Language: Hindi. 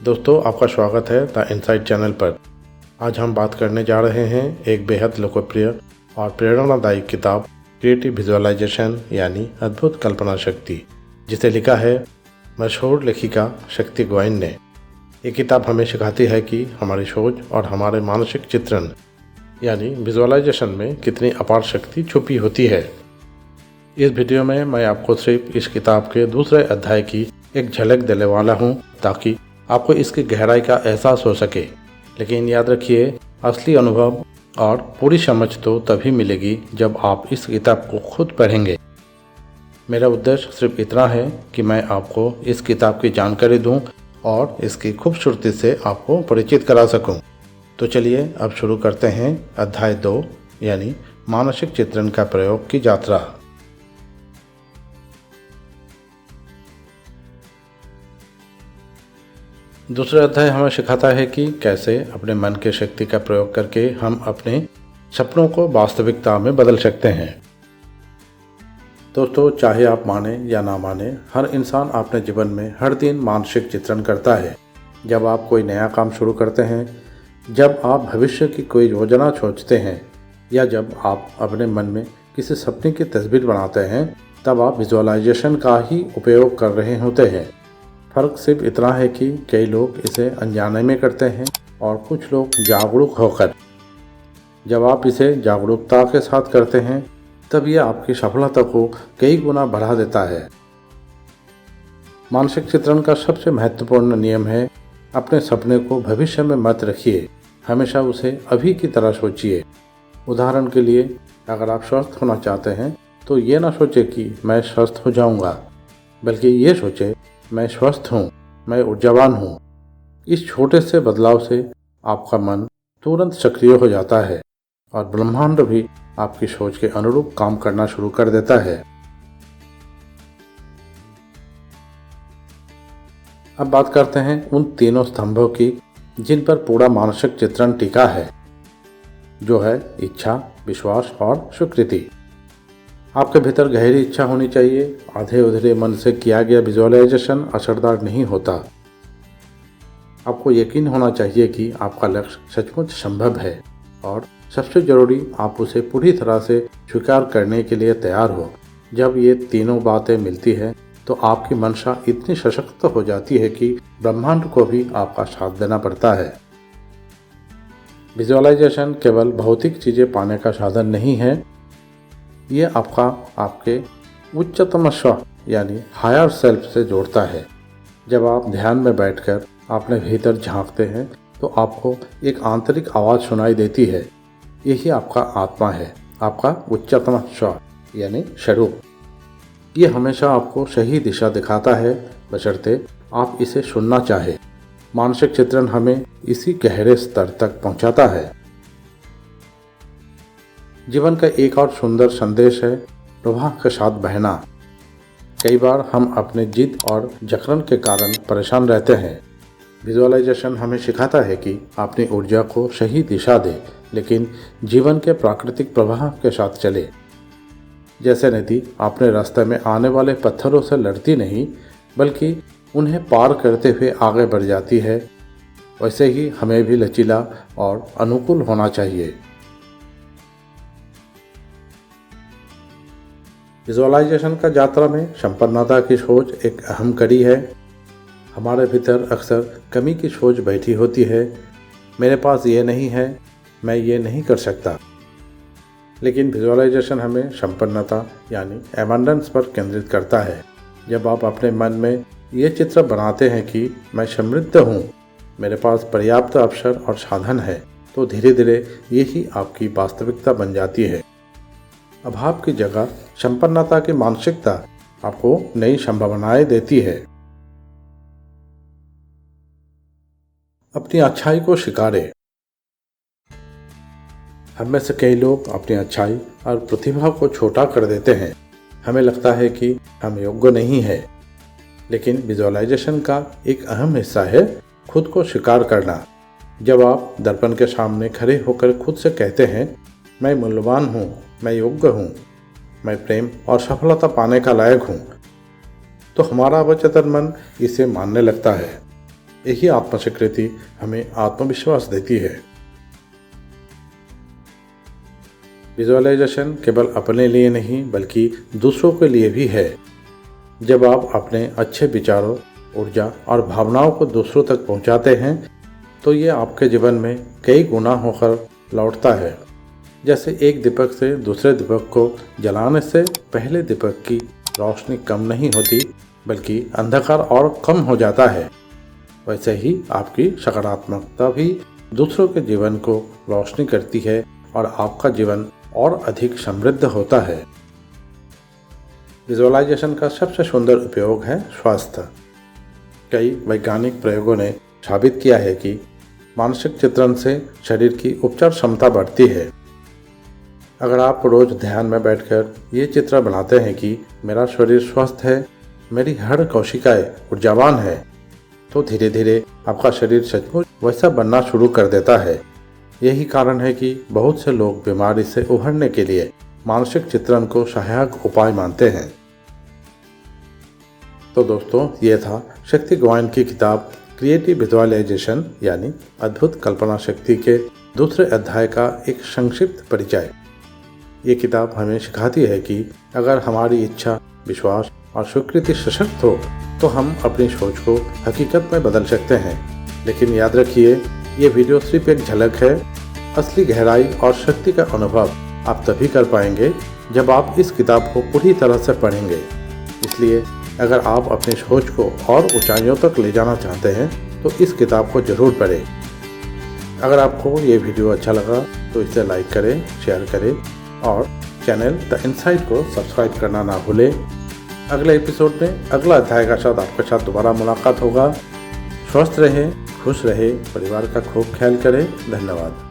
दोस्तों, आपका स्वागत है द इनसाइट चैनल पर। आज हम बात करने जा रहे हैं एक बेहद लोकप्रिय और प्रेरणादायी किताब क्रिएटिव विजुअलाइजेशन यानी अद्भुत कल्पना शक्ति, जिसे लिखा है मशहूर लेखिका शक्ति गोयन ने। ये किताब हमें सिखाती है कि हमारी सोच और हमारे मानसिक चित्रण यानी विजुअलाइजेशन में कितनी अपार शक्ति छुपी होती है। इस वीडियो में मैं आपको सिर्फ इस किताब के दूसरे अध्याय की एक झलक देने वाला हूँ, ताकि आपको इसकी गहराई का एहसास हो सके। लेकिन याद रखिए, असली अनुभव और पूरी समझ तो तभी मिलेगी जब आप इस किताब को खुद पढ़ेंगे। मेरा उद्देश्य सिर्फ इतना है कि मैं आपको इस किताब की जानकारी दूं और इसकी खूबसूरती से आपको परिचित करा सकूं। तो चलिए अब शुरू करते हैं अध्याय 2 यानी मानसिक चित्रण का प्रयोग की यात्रा। दूसरा अध्याय हमें सिखाता है कि कैसे अपने मन की शक्ति का प्रयोग करके हम अपने सपनों को वास्तविकता में बदल सकते हैं। दोस्तों, चाहे आप माने या ना माने, हर इंसान अपने जीवन में हर दिन मानसिक चित्रण करता है। जब आप कोई नया काम शुरू करते हैं, जब आप भविष्य की कोई योजना सोचते हैं या जब आप अपने मन में किसी सपने की तस्वीर बनाते हैं, तब आप विजुअलाइजेशन का ही उपयोग कर रहे होते हैं। फ़र्क सिर्फ इतना है कि कई लोग इसे अनजाने में करते हैं और कुछ लोग जागरूक होकर। जब आप इसे जागरूकता के साथ करते हैं, तब यह आपकी सफलता को कई गुना बढ़ा देता है। मानसिक चित्रण का सबसे महत्वपूर्ण नियम है, अपने सपने को भविष्य में मत रखिए, हमेशा उसे अभी की तरह सोचिए। उदाहरण के लिए, अगर आप स्वस्थ होना चाहते हैं तो ये ना सोचें कि मैं स्वस्थ हो जाऊंगा, बल्कि ये सोचें मैं स्वस्थ हूँ, मैं ऊर्जावान हूँ। इस छोटे से बदलाव से आपका मन तुरंत सक्रिय हो जाता है और ब्रह्मांड भी आपकी सोच के अनुरूप काम करना शुरू कर देता है। अब बात करते हैं उन तीनों स्तंभों की जिन पर पूरा मानसिक चित्रण टिका है, जो है इच्छा, विश्वास और स्वीकृति। आपके भीतर गहरी इच्छा होनी चाहिए। आधे अधूरे मन से किया गया विजुअलाइजेशन असरदार नहीं होता। आपको यकीन होना चाहिए कि आपका लक्ष्य सचमुच संभव है और सबसे ज़रूरी, आप उसे पूरी तरह से स्वीकार करने के लिए तैयार हो। जब ये तीनों बातें मिलती हैं तो आपकी मंशा इतनी सशक्त हो जाती है कि ब्रह्मांड को भी आपका साथ देना पड़ता है। विजुअलाइजेशन केवल भौतिक चीज़ें पाने का साधन नहीं है, ये आपके उच्चतम स्व यानी हायर सेल्फ से जोड़ता है। जब आप ध्यान में बैठकर अपने भीतर झांकते हैं तो आपको एक आंतरिक आवाज़ सुनाई देती है। यही आपका आत्मा है, आपका उच्चतम स्व यानी स्वरूप। ये हमेशा आपको सही दिशा दिखाता है, बशर्ते आप इसे सुनना चाहें। मानसिक चित्रण हमें इसी गहरे स्तर तक पहुंचाता है। जीवन का एक और सुंदर संदेश है प्रवाह के साथ बहना। कई बार हम अपने जिद और जकड़न के कारण परेशान रहते हैं। विजुअलाइजेशन हमें सिखाता है कि अपनी ऊर्जा को सही दिशा दें, लेकिन जीवन के प्राकृतिक प्रवाह के साथ चले। जैसे नदी अपने रास्ते में आने वाले पत्थरों से लड़ती नहीं, बल्कि उन्हें पार करते हुए आगे बढ़ जाती है, वैसे ही हमें भी लचीला और अनुकूल होना चाहिए। विजुअलाइजेशन का यात्रा में संपन्नता की सोच एक अहम कड़ी है। हमारे भीतर अक्सर कमी की सोच बैठी होती है। मेरे पास ये नहीं है, मैं ये नहीं कर सकता। लेकिन विजुअलाइजेशन हमें संपन्नता यानी एबंडेंस पर केंद्रित करता है। जब आप अपने मन में ये चित्र बनाते हैं कि मैं समृद्ध हूँ, मेरे पास पर्याप्त अवसर और साधन है, तो धीरे धीरे यही आपकी वास्तविकता बन जाती है। अभाव की जगह संपन्नता की मानसिकता आपको नई संभावनाएं देती है। अपनी अच्छाई को स्वीकारें। हम में से कई लोग अपनी अच्छाई और प्रतिभा को छोटा कर देते हैं। हमें लगता है कि हम योग्य नहीं है। लेकिन विजुअलाइजेशन का एक अहम हिस्सा है खुद को स्वीकार करना। जब आप दर्पण के सामने खड़े होकर खुद से कहते हैं, मैं मूल्यवान हूँ, मैं योग्य हूँ, मैं प्रेम और सफलता पाने का लायक हूँ, तो हमारा अवचेतन मन इसे मानने लगता है। यही आत्मस्वीकृति हमें आत्मविश्वास देती है। विजुअलाइजेशन केवल अपने लिए नहीं बल्कि दूसरों के लिए भी है। जब आप अपने अच्छे विचारों, ऊर्जा और भावनाओं को दूसरों तक पहुंचाते हैं तो ये आपके जीवन में कई गुना होकर लौटता है। जैसे एक दीपक से दूसरे दीपक को जलाने से पहले दीपक की रोशनी कम नहीं होती बल्कि अंधकार और कम हो जाता है, वैसे ही आपकी सकारात्मकता भी दूसरों के जीवन को रोशनी करती है और आपका जीवन और अधिक समृद्ध होता है। विजुअलाइजेशन का सबसे सुंदर उपयोग है स्वास्थ्य। कई वैज्ञानिक प्रयोगों ने साबित किया है कि मानसिक चित्रण से शरीर की उपचार क्षमता बढ़ती है। अगर आप रोज ध्यान में बैठकर ये चित्र बनाते हैं कि मेरा शरीर स्वस्थ है, मेरी हर कोशिकाएं ऊर्जावान है, तो धीरे धीरे आपका शरीर सचमुच वैसा बनना शुरू कर देता है। यही कारण है कि बहुत से लोग बीमारी से उभरने के लिए मानसिक चित्रण को सहायक उपाय मानते हैं। तो दोस्तों, ये था शक्ति गोवाइन की किताब क्रिएटिव विजुअलाइजेशन यानी अद्भुत कल्पना शक्ति के दूसरे अध्याय का एक संक्षिप्त परिचय। ये किताब हमें सिखाती है कि अगर हमारी इच्छा, विश्वास और स्वीकृति सशक्त हो तो हम अपनी सोच को हकीकत में बदल सकते हैं। लेकिन याद रखिए, ये वीडियो सिर्फ एक झलक है। असली गहराई और शक्ति का अनुभव आप तभी कर पाएंगे जब आप इस किताब को पूरी तरह से पढ़ेंगे। इसलिए अगर आप अपनी सोच को और ऊंचाइयों तक ले जाना चाहते हैं तो इस किताब को जरूर पढ़ें। अगर आपको ये वीडियो अच्छा लगा तो इसे लाइक करें, शेयर करें और चैनल द इनसाइट को सब्सक्राइब करना ना भूलें। अगले एपिसोड में अगला अध्याय का साथ आपके साथ दोबारा मुलाकात होगा। स्वस्थ रहें, खुश रहें, परिवार का खूब ख्याल करें। धन्यवाद।